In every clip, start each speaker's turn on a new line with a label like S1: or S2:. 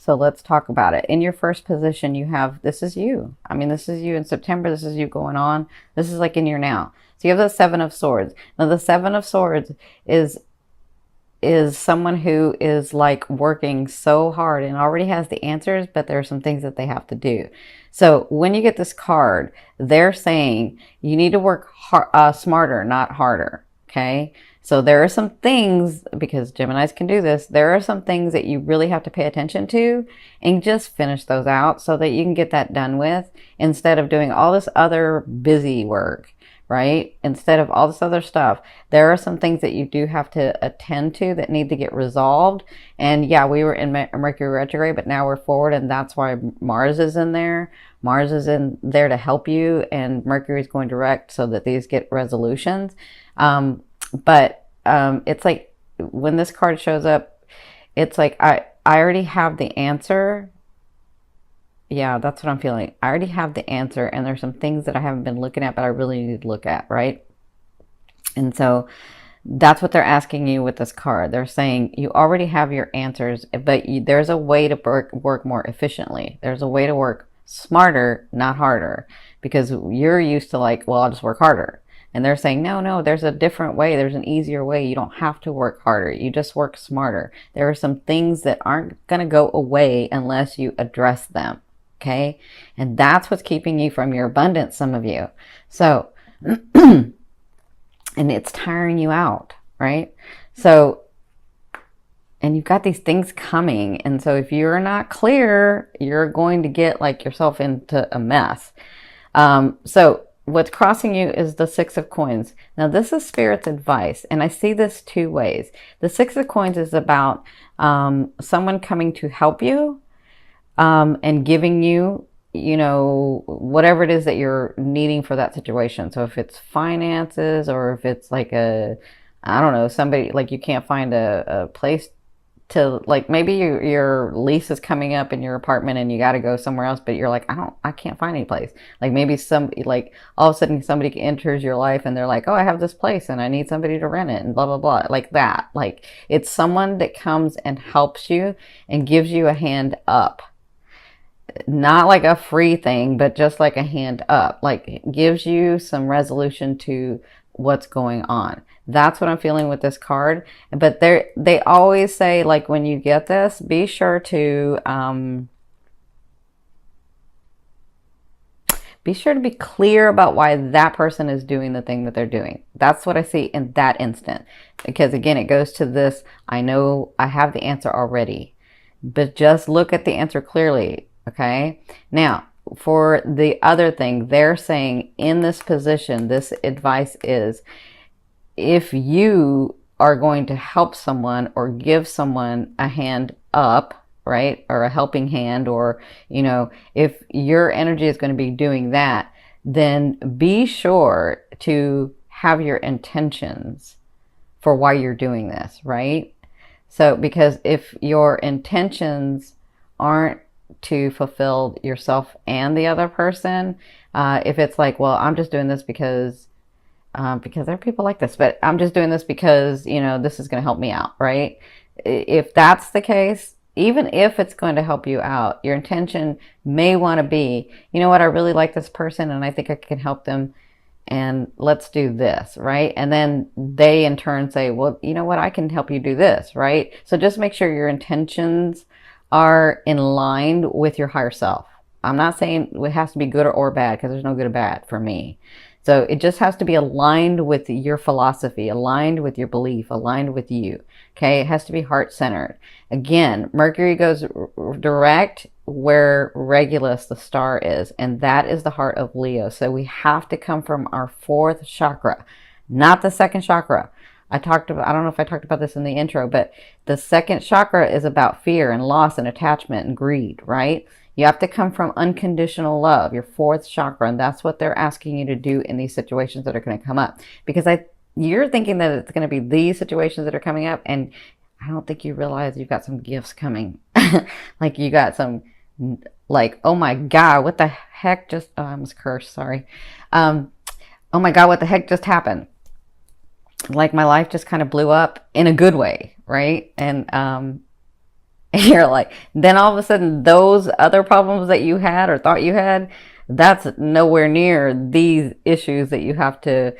S1: So let's talk about it. In your first position, you have, this is you. I mean, this is you in September. This is you going on. This is like in your now. So you have the Seven of Swords. Now the Seven of Swords is someone who is like working so hard and already has the answers, but there are some things that they have to do. So when you get this card, they're saying you need to work smarter, not harder. Okay. So there are some things, because Geminis can do this, there are some things that you really have to pay attention to and just finish those out so that you can get that done with instead of doing all this other busy work, right? Instead of all this other stuff, there are some things that you do have to attend to that need to get resolved. And yeah, we were in Mercury retrograde, but now we're forward, and that's why Mars is in there. Mars is in there to help you, and Mercury is going direct so that these get resolutions. But it's like when this card shows up, it's like I already have the answer. Yeah, that's what I'm feeling. I already have the answer, and there's some things that I haven't been looking at, but I really need to look at, right? And so that's what they're asking you with this card. They're saying you already have your answers, but there's a way to work more efficiently. There's a way to work smarter, not harder, because you're used to like, well, I'll just work harder. And they're saying, no, there's a different way. There's an easier way. You don't have to work harder. You just work smarter. There are some things that aren't going to go away unless you address them. Okay. And that's what's keeping you from your abundance, some of you. So, and it's tiring you out, right? So, and you've got these things coming. And so if you're not clear, you're going to get like yourself into a mess. So what's crossing you is the Six of Coins. Now this is Spirit's advice, and I see this two ways. The Six of Coins is about someone coming to help you and giving you, you know, whatever it is that you're needing for that situation. So if it's finances, or if it's like I don't know, somebody, like you can't find a place to, like maybe your lease is coming up in your apartment and you got to go somewhere else, but you're like, I can't find any place. Like maybe like all of a sudden somebody enters your life and they're like, oh, I have this place and I need somebody to rent it and blah, blah, blah, like that. Like it's someone that comes and helps you and gives you a hand up. Not like a free thing, but just like a hand up, like gives you some resolution to what's going on. That's what I'm feeling with this card. But they always say, like, when you get this, be sure to be clear about why that person is doing the thing that they're doing. That's what I see in that instant. Because again, it goes to this, I know I have the answer already, but just look at the answer clearly. Okay. Now, for the other thing, they're saying in this position, this advice is, if you are going to help someone or give someone a hand up, right, or a helping hand, or, you know, if your energy is going to be doing that, then be sure to have your intentions for why you're doing this, right? So, because if your intentions aren't to fulfill yourself and the other person, if it's like, well, I'm just doing this because there are people like this, but I'm just doing this because, you know, this is going to help me out, right? If that's the case, even if it's going to help you out, your intention may want to be, you know what, I really like this person and I think I can help them, and let's do this, right? And then they in turn say, well, you know what, I can help you do this, right? So just make sure your intentions are in line with your higher self. I'm not saying it has to be good or bad, because there's no good or bad for me. So it just has to be aligned with your philosophy, aligned with your belief, aligned with you. Okay. It has to be heart-centered. Again, Mercury goes direct where Regulus, the star, is, and that is the heart of Leo. So we have to come from our fourth chakra, not the second chakra. I don't know if I talked about this in the intro, but the second chakra is about fear and loss and attachment and greed, right? You have to come from unconditional love, your fourth chakra, and that's what they're asking you to do in these situations that are going to come up. Because you're thinking that it's going to be these situations that are coming up, and I don't think you realize you've got some gifts coming. Like you got some, like, oh my God, what the heck just, oh, I almost cursed, sorry. Oh my God, what the heck just happened? Like my life just kind of blew up in a good way, right? And You're like, then all of a sudden, those other problems that you had or thought you had, that's nowhere near these issues that you have to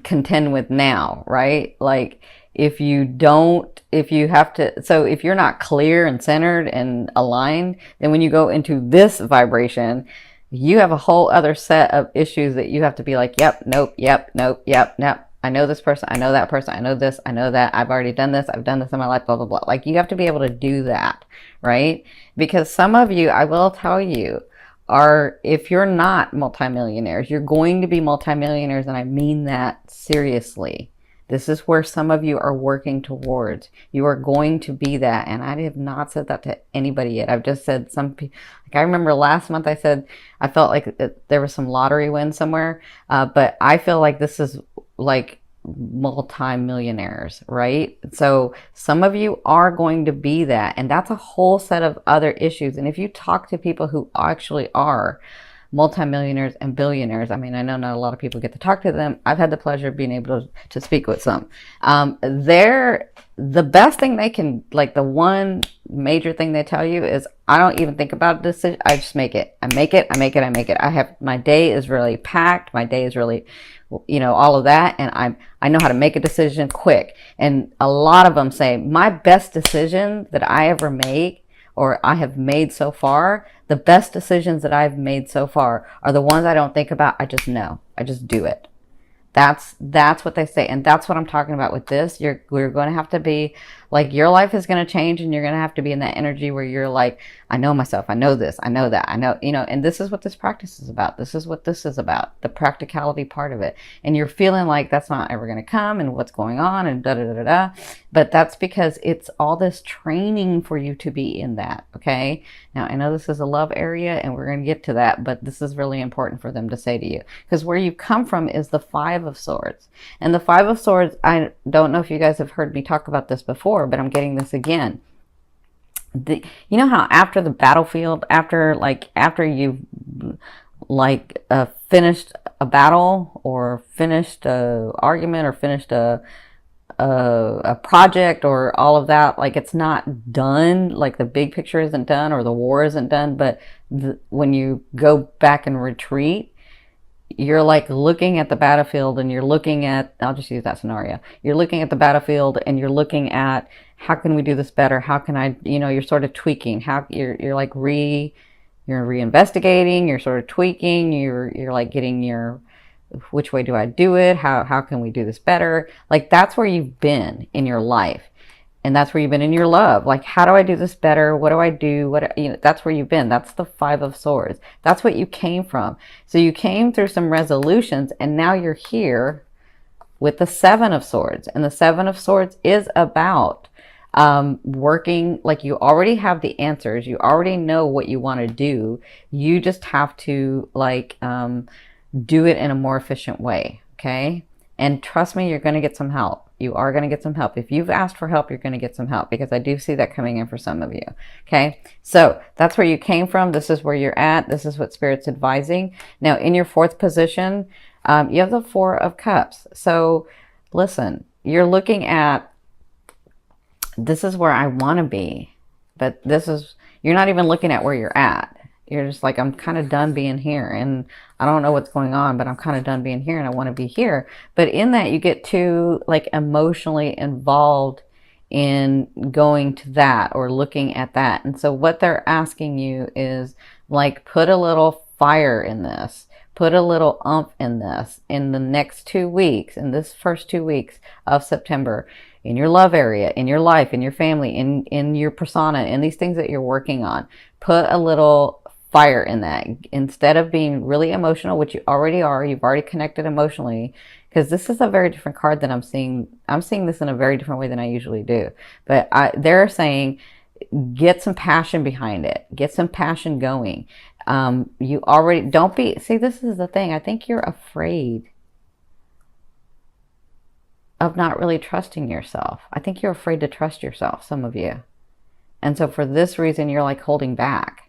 S1: contend with now, right? Like, if you don't, if you have to, so if you're not clear and centered and aligned, then when you go into this vibration, you have a whole other set of issues that you have to be like, yep, nope, yep, nope, yep, nope. I know this person, I know that person, I know this, I know that, I've already done this, I've done this in my life, blah, blah, blah. Like, you have to be able to do that, right? Because some of you, I will tell you, are, if you're not multimillionaires, you're going to be multimillionaires, and I mean that seriously. This is where some of you are working towards. You are going to be that. And I have not said that to anybody yet. I've just said some people, like I remember last month I said, I felt like there was some lottery win somewhere. But I feel like this is like multi-millionaires, right? So some of you are going to be that. And that's a whole set of other issues. And if you talk to people who actually are multimillionaires and billionaires, I mean, I know not a lot of people get to talk to them. I've had the pleasure of being able to speak with some. They're the best thing they can, like the one major thing they tell you is, I don't even think about a decision. I just make it. I make it. I make it. I make it. I have, my day is really packed. My day is really, all of that. And I know how to make a decision quick. And a lot of them say, my best decision that I ever make, or I have made so far, the best decisions that I've made so far are the ones I don't think about. I just know. I just do it. That's what they say. And that's what I'm talking about with this. We're going to have to be like, your life is going to change, and you're going to have to be in that energy where you're like, I know myself. I know this. I know that. I know, and this is what this practice is about. This is what this is about, the practicality part of it. And you're feeling like that's not ever going to come, and what's going on, and da, da, da, da, da. But that's because it's all this training for you to be in that. Okay. Now, I know this is a love area, and we're going to get to that, but this is really important for them to say to you, because where you come from is the Five of Swords. And the Five of Swords, I don't know if you guys have heard me talk about this before, but I'm getting this again. You know how after the battlefield, after you've finished a battle, or finished a argument, or finished a project, or all of that, like, it's not done, like the big picture isn't done, or the war isn't done, but when you go back and retreat, you're like looking at the battlefield, and you're looking at, I'll just use that scenario. You're looking at the battlefield, and you're looking at, how can we do this better? How can I, you're sort of tweaking, how you're like you're reinvestigating, you're sort of tweaking, you're like getting your, which way do I do it? How can we do this better? Like, that's where you've been in your life. And that's where you've been in your love. Like, how do I do this better? What do I do? That's where you've been. That's the Five of Swords. That's what you came from. So you came through some resolutions, and now you're here with the Seven of Swords. And the Seven of Swords is about working, like, you already have the answers. You already know what you want to do. You just have to, like, do it in a more efficient way. Okay. And trust me, you're going to get some help. You are going to get some help. If you've asked for help, you're going to get some help, because I do see that coming in for some of you. Okay. So that's where you came from. This is where you're at. This is what Spirit's advising. Now, in your fourth position, you have the Four of Cups. So listen, you're looking at, this is where I want to be, but you're not even looking at where you're at. You're just like, I'm kind of done being here, and I don't know what's going on, but I'm kind of done being here, and I want to be here. But in that, you get too, like, emotionally involved in going to that or looking at that. And so what they're asking you is, like, put a little fire in this, put a little oomph in this in the next 2 weeks, in this first 2 weeks of September, in your love area, in your life, in your family, in your persona, in these things that you're working on. Put a little fire in that. Instead of being really emotional, which you already are, you've already connected emotionally, because this is a very different card than I'm seeing. I'm seeing this in a very different way than I usually do. But they're saying, get some passion behind it. Get some passion going. You already, don't be, see, this is the thing. I think you're afraid of not really trusting yourself. I think you're afraid to trust yourself, some of you. And so for this reason, you're like holding back.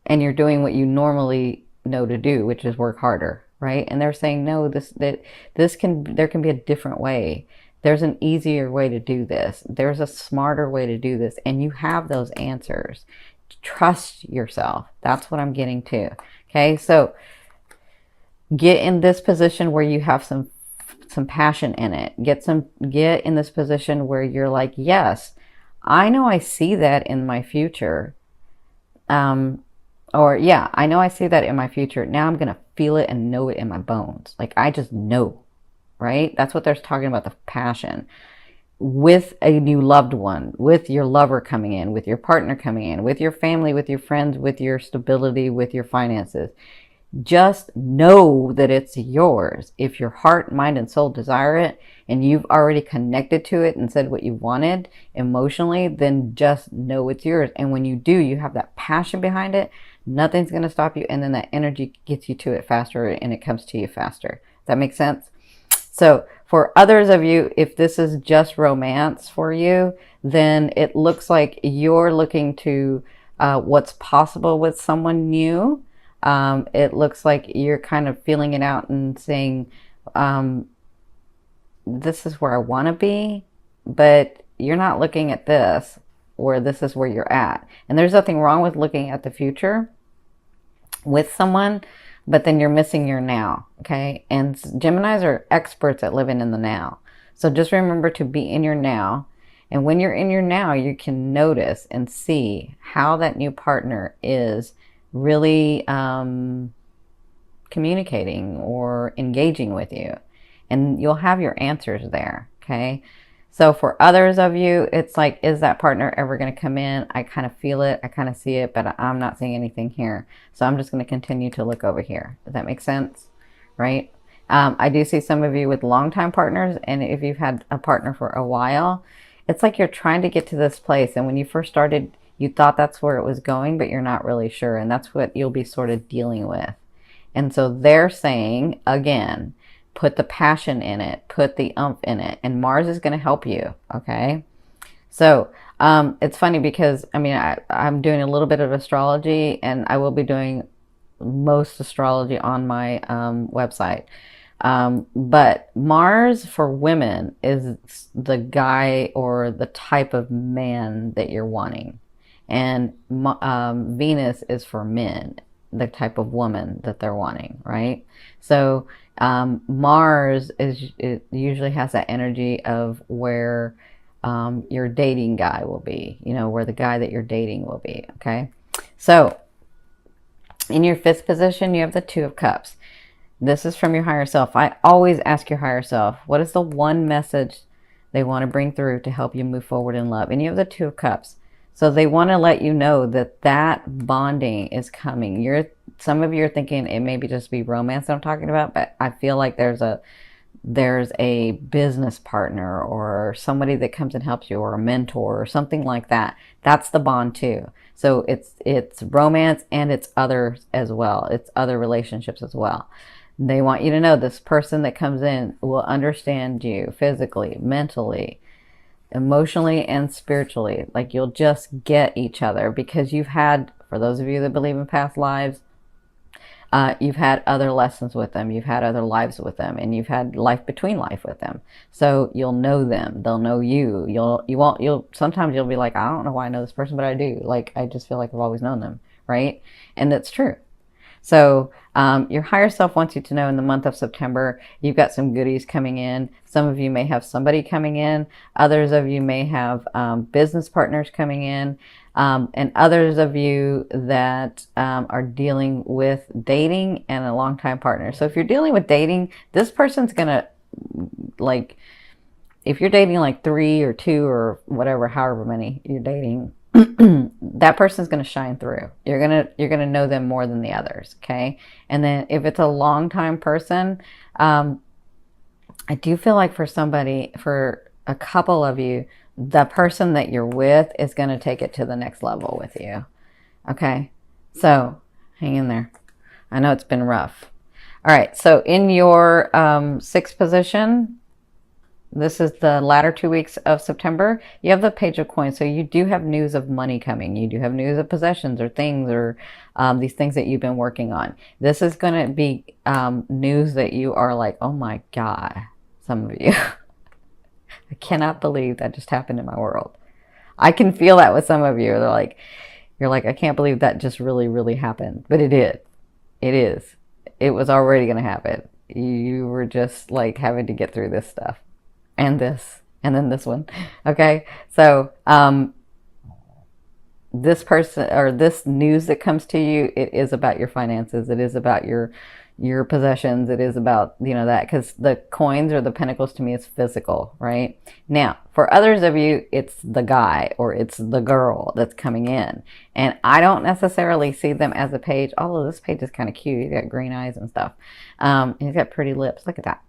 S1: And you're doing what you normally know to do, which is work harder, right? And they're saying, no, there can be a different way. There's an easier way to do this. There's a smarter way to do this. And you have those answers. Trust yourself. That's what I'm getting to. Okay, so get in this position where you have some passion in it. Get in this position where you're like, yes, I know I see that in my future. Or yeah, I know I see that in my future. Now I'm going to feel it and know it in my bones. Like I just know, right? That's what they're talking about, the passion. With a new loved one, with your lover coming in, with your partner coming in, with your family, with your friends, with your stability, with your finances. Just know that it's yours. If your heart, mind, and soul desire it, and you've already connected to it and said what you wanted emotionally, then just know it's yours. And when you do, you have that passion behind it. Nothing's going to stop you. And then that energy gets you to it faster and it comes to you faster. Does that make sense? So for others of you, if this is just romance for you, then it looks like you're looking to what's possible with someone new. It looks like you're kind of feeling it out and saying, this is where I want to be, but you're not looking at this, where this is where you're at. And there's nothing wrong with looking at the future with someone, but then you're missing your now, okay? And Geminis are experts at living in the now. So just remember to be in your now. And when you're in your now, you can notice and see how that new partner is really communicating or engaging with you. And you'll have your answers there, okay? So for others of you, it's like, is that partner ever going to come in? I kind of feel it. I kind of see it, but I'm not seeing anything here. So I'm just going to continue to look over here. Does that make sense? Right? I do see some of you with longtime partners. And if you've had a partner for a while, it's like you're trying to get to this place. And when you first started, you thought that's where it was going, but you're not really sure. And that's what you'll be sort of dealing with. And so they're saying, again, put the passion in it, put the oomph in it, and Mars is going to help you, okay? So it's funny because, I mean, I'm doing a little bit of astrology, and I will be doing most astrology on my website. But Mars for women is the guy or the type of man that you're wanting. And Venus is for men, the type of woman that they're wanting, right? So Mars it usually has that energy of where your dating guy will be, you know, where the guy that you're dating will be, okay? So in your fifth position, you have the Two of Cups. This is from your higher self. I always ask your higher self, what is the one message they want to bring through to help you move forward in love? And you have the Two of Cups. So they want to let you know that that bonding is coming. Some of you are thinking it maybe just be romance that I'm talking about, but I feel like there's a business partner or somebody that comes and helps you, or a mentor or something like that. That's the bond too. So it's romance, and it's others as well. It's other relationships as well. They want you to know this person that comes in will understand you physically, mentally, emotionally, and spiritually. Like you'll just get each other because you've had, for those of you that believe in past lives, you've had other lessons with them, you've had other lives with them, and you've had life between life with them. So you'll know them, they'll know you. Sometimes you'll be like, I don't know why I know this person, but I do. Like I just feel like I've always known them, right? And that's true. So your higher self wants you to know in the month of September, you've got some goodies coming in. Some of you may have somebody coming in. Others of you may have business partners coming in. And others of you that are dealing with dating and a long-time partner. So if you're dealing with dating, this person's going to, like, if you're dating like 3 or 2 or whatever, however many you're dating, that person's going to shine through. You're going to know them more than the others, okay? And then if it's a long time person, I do feel like for a couple of you, the person that you're with is going to take it to the next level with you, okay? So hang in there. I know it's been rough. All right, so in your sixth position, this is the latter 2 weeks of September. You have the Page of Coins. So you do have news of money coming. You do have news of possessions or things, or these things that you've been working on. This is going to be news that you are like, oh my God, some of you. I cannot believe that just happened in my world. I can feel that with some of you. They're like, you're like, I can't believe that just really, really happened. But it did. It is. It was already going to happen. You were just like having to get through this stuff and this and then this one. Okay. So, this person or this news that comes to you, it is about your finances. It is about your possessions. It is about, you know, that, because the coins or the pentacles to me is physical, right? Now, for others of you, it's the guy or it's the girl that's coming in. And I don't necessarily see them as a page, although this page is kind of cute. He's got green eyes and stuff. He's got pretty lips. Look at that.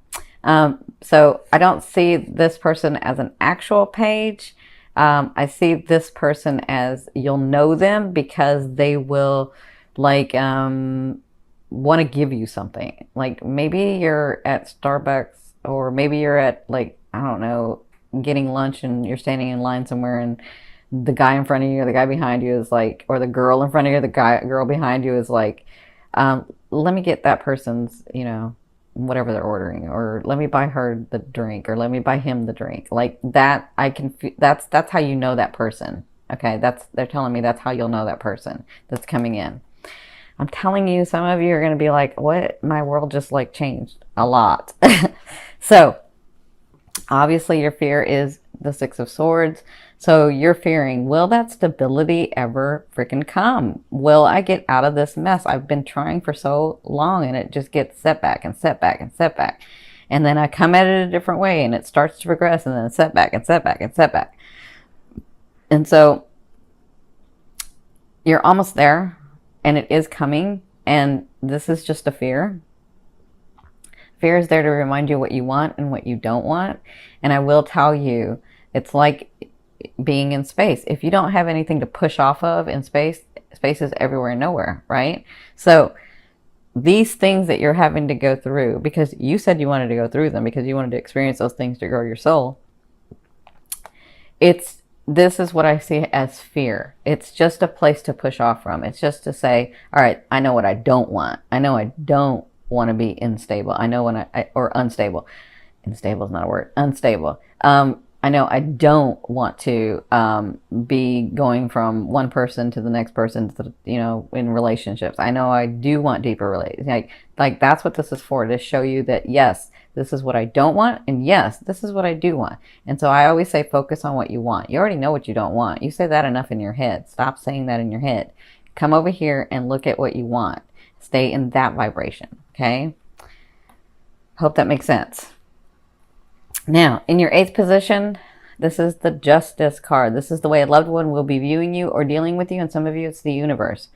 S1: So I don't see this person as an actual page. I see this person as you'll know them because they will like, want to give you something. Like maybe you're at Starbucks or maybe you're at like, I don't know, getting lunch and you're standing in line somewhere and the guy in front of you or the guy behind you is like, or the girl in front of you, girl behind you is like, let me get that person's, you know, whatever they're ordering, or let me buy her the drink, or let me buy him the drink. Like that, I can, that's how you know that person. Okay. They're telling me that's how you'll know that person that's coming in. I'm telling you, some of you are going to be like, what? My world just like changed a lot. So obviously your fear is the Six of Swords. So you're fearing, will that stability ever freaking come? Will I get out of this mess? I've been trying for so long and it just gets setback and setback and setback. And then I come at it a different way and it starts to progress and then setback and setback and setback. And so you're almost there. And it is coming, and this is just a fear. Fear is there to remind you what you want and what you don't want. And I will tell you, it's like being in space. If you don't have anything to push off of in space, space is everywhere and nowhere, right? So these things that you're having to go through, because you said you wanted to go through them, because you wanted to experience those things to grow your soul, this is what I see as fear. It's just a place to push off from. It's just to say, all right, I know what I don't want. I know I don't want to be unstable. I know or unstable. Unstable is not a word. Unstable. I know I don't want to be going from one person to the next person, to, you know, in relationships. I know I do want deeper relationships. Like that's what this is for, to show you that, yes, this is what I don't want. And yes, this is what I do want. And so I always say, focus on what you want. You already know what you don't want. You say that enough in your head. Stop saying that in your head. Come over here and look at what you want. Stay in that vibration. Okay. Hope that makes sense. Now, in your 8th position, this is the Justice card. This is the way a loved one will be viewing you or dealing with you. And some of you, it's the universe.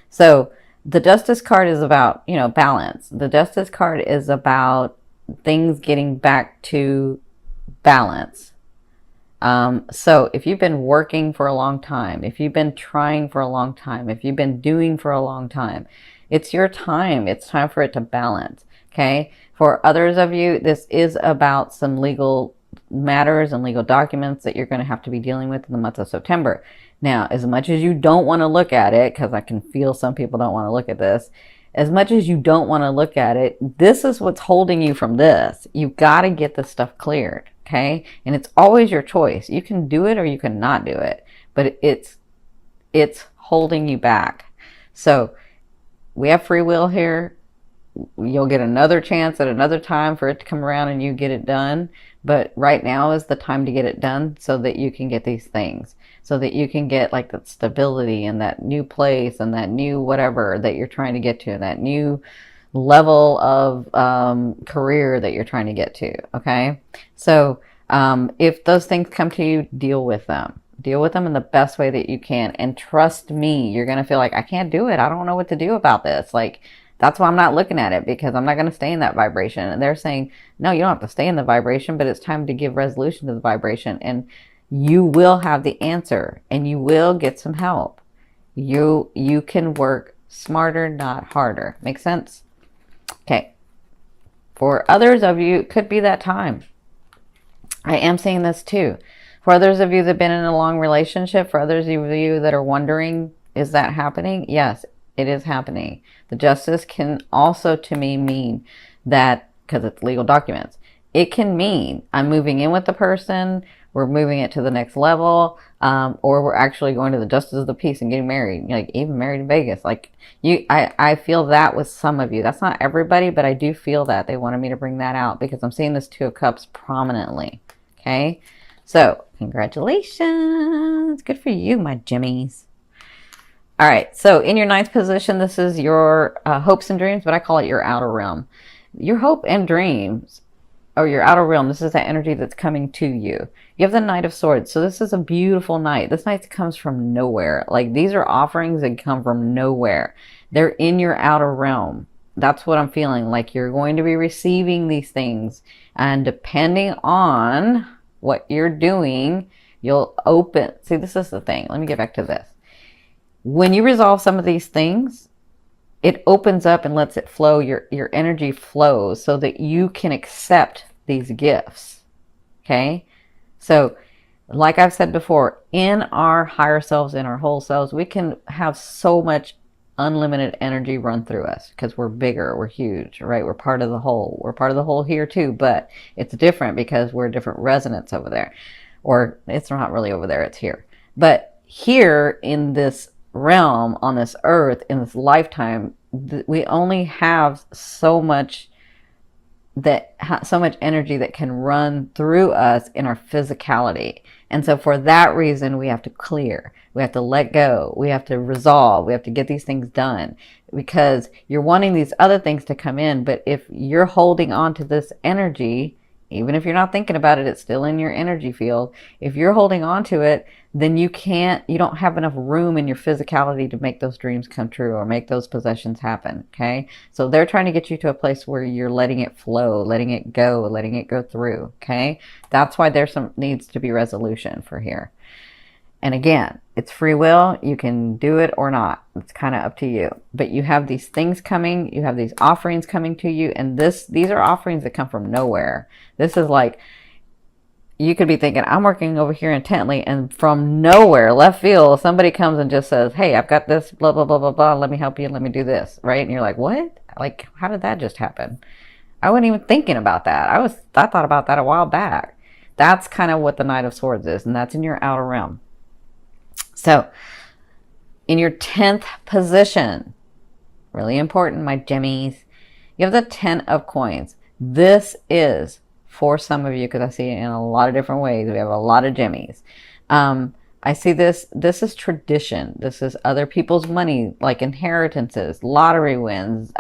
S1: So the Justice card is about, you know, balance. The Justice card is about things getting back to balance. So if you've been working for a long time, if you've been trying for a long time, if you've been doing for a long time, it's your time. It's time for it to balance. Okay. For others of you, this is about some legal matters and legal documents that you're going to have to be dealing with in the month of September. Now, as much as you don't want to look at it, because I can feel some people don't want to look at this, as much as you don't want to look at it, this is what's holding you from this. You've got to get this stuff cleared, okay? And it's always your choice. You can do it or you can not do it, but it's holding you back. So we have free will here. You'll get another chance at another time for it to come around and you get it done. But right now is the time to get it done so that you can get these things, so that you can get like that stability and that new place and that new whatever that you're trying to get to, that new level of career that you're trying to get to. Okay. So if those things come to you, deal with them. Deal with them in the best way that you can. And trust me, you're going to feel like, I can't do it. I don't know what to do about this. Like, that's why I'm not looking at it, because I'm not going to stay in that vibration. And they're saying, no, you don't have to stay in the vibration, but it's time to give resolution to the vibration. And you will have the answer and you will get some help. You can work smarter, not harder. Make sense? Okay. For others of you, it could be that time. I am seeing this too. For others of you that have been in a long relationship, for others of you that are wondering, is that happening? Yes, it is happening. The Justice can also to me mean that, because it's legal documents, it can mean I'm moving in with the person, we're moving it to the next level, or we're actually going to the justice of the peace and getting married, like even married in Vegas. Like I feel that with some of you. That's not everybody, but I do feel that they wanted me to bring that out because I'm seeing this Two of Cups prominently. Okay, so congratulations, good for you, my Jimmies. All right, so in your ninth position, this is your hopes and dreams, but I call it your outer realm. Your hope and dreams, or your outer realm, this is the energy that's coming to you. You have the Knight of Swords, so this is a beautiful night. This night comes from nowhere. Like, these are offerings that come from nowhere. They're in your outer realm. That's what I'm feeling. Like, you're going to be receiving these things, and depending on what you're doing, you'll open. See, this is the thing. Let me get back to this. When you resolve some of these things, it opens up and lets it flow. Your energy flows so that you can accept these gifts. Okay? So, like I've said before, in our higher selves, in our whole selves, we can have so much unlimited energy run through us because we're bigger, we're huge, right? We're part of the whole. We're part of the whole here too, but it's different because we're a different resonance over there. Or it's not really over there, it's here. But here in this realm, on this earth, in this lifetime, we only have so much energy that can run through us in our physicality. And so for that reason, we have to clear, we have to let go, we have to resolve, we have to get these things done, because you're wanting these other things to come in. But if you're holding on to this energy, even if you're not thinking about it, it's still in your energy field. If you're holding on to it, then you don't have enough room in your physicality to make those dreams come true or make those possessions happen. Okay. So they're trying to get you to a place where you're letting it flow, letting it go through. Okay. That's why needs to be resolution for here. And again, it's free will. You can do it or not. It's kind of up to you. But you have these things coming. You have these offerings coming to you. And these are offerings that come from nowhere. This is like, you could be thinking, I'm working over here intently, and from nowhere, left field, somebody comes and just says, hey, I've got this, blah, blah, blah, blah, blah. Let me help you. Let me do this. Right? And you're like, what? Like, how did that just happen? I wasn't even thinking about that. I thought about that a while back. That's kind of what the Knight of Swords is. And that's in your outer realm. So, in your 10th position, really important, my Jimmies, you have the 10 of Coins. This is, for some of you, because I see it in a lot of different ways, we have a lot of Jimmies. I see this is tradition. This is other people's money, like inheritances, lottery wins,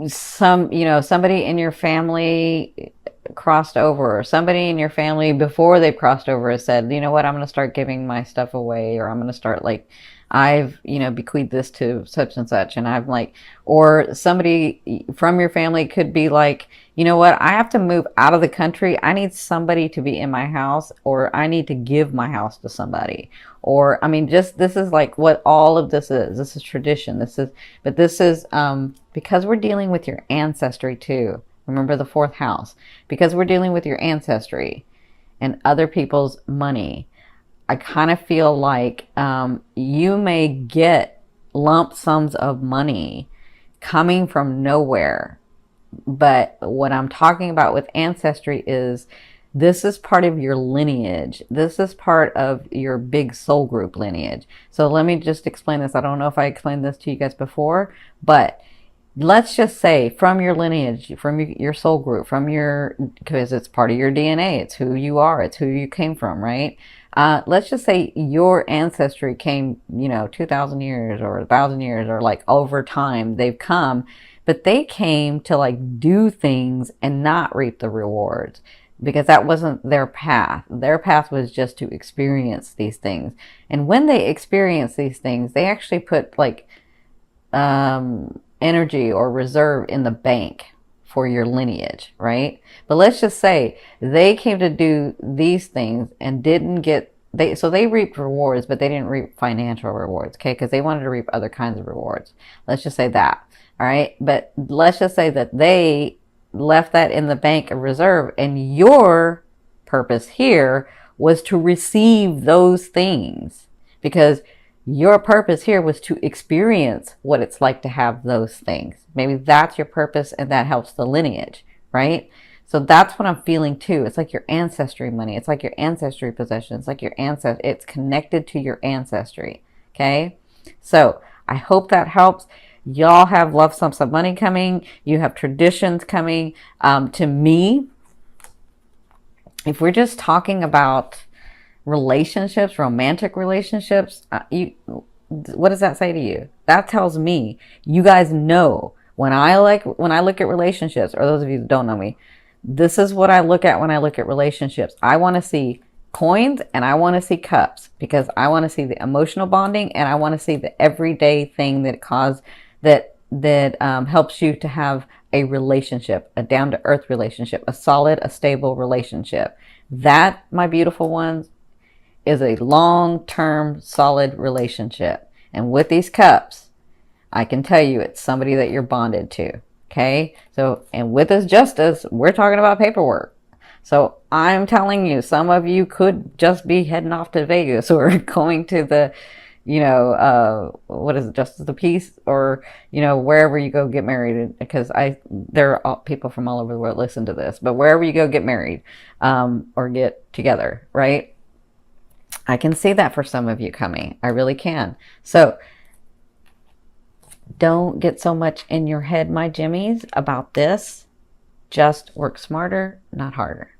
S1: somebody in your family crossed over, or somebody in your family before they crossed over has said, you know what, I'm going to start giving my stuff away, or I'm going to start, like, I've, bequeathed this to such and such, and I'm like, or somebody from your family could be like, you know what, I have to move out of the country. I need somebody to be in my house, or I need to give my house to somebody. Or, I mean, just, this is like what all of this is. This is tradition. This is because we're dealing with your ancestry too. Remember the 4th house. Because we're dealing with your ancestry and other people's money, I kind of feel like you may get lump sums of money coming from nowhere. But what I'm talking about with ancestry is this is part of your lineage. This is part of your big soul group lineage. So let me just explain this. I don't know if I explained this to you guys before, but let's just say from your lineage, from your soul group, because it's part of your DNA, it's who you are, it's who you came from, right? Let's just say your ancestry came, 2,000 years or 1,000 years, or like over time they've come, but they came to like do things and not reap the rewards because that wasn't their path. Their path was just to experience these things. And when they experience these things, they actually put like, energy or reserve in the bank for your lineage, right? But let's just say they came to do these things and didn't get, so they reaped rewards, but they didn't reap financial rewards, okay? Because they wanted to reap other kinds of rewards. Let's just say that, all right? But let's just say that they left that in the bank of reserve, and your purpose here was to receive those things, because your purpose here was to experience what it's like to have those things. Maybe that's your purpose, and that helps the lineage, right? So that's what I'm feeling too. It's like your ancestry money. It's like your ancestry possession. It's like your ancestry. It's connected to your ancestry. Okay. So I hope that helps. Y'all have love sums of money coming. You have traditions coming. To me, if we're just talking about relationships, romantic relationships, what does that say to you? That tells me you guys know when I look at relationships, or those of you that don't know me, this is what I look at when I look at relationships. I want to see coins and I want to see cups, because I want to see the emotional bonding and I want to see the everyday thing that helps you to have a relationship, a down to earth relationship, a solid, a stable relationship. That, my beautiful ones, is a long-term solid relationship. And with these cups, I can tell you it's somebody that you're bonded to. Okay. So, and with this justice, we're talking about paperwork. So I'm telling you, some of you could just be heading off to Vegas or going to the, what is it, Justice of the Peace, or, wherever you go get married. Because there are people from all over the world listen to this, but wherever you go get married, or get together, right? I can see that for some of you coming. I really can. So don't get so much in your head, my Jimmies, about this. Just work smarter, not harder.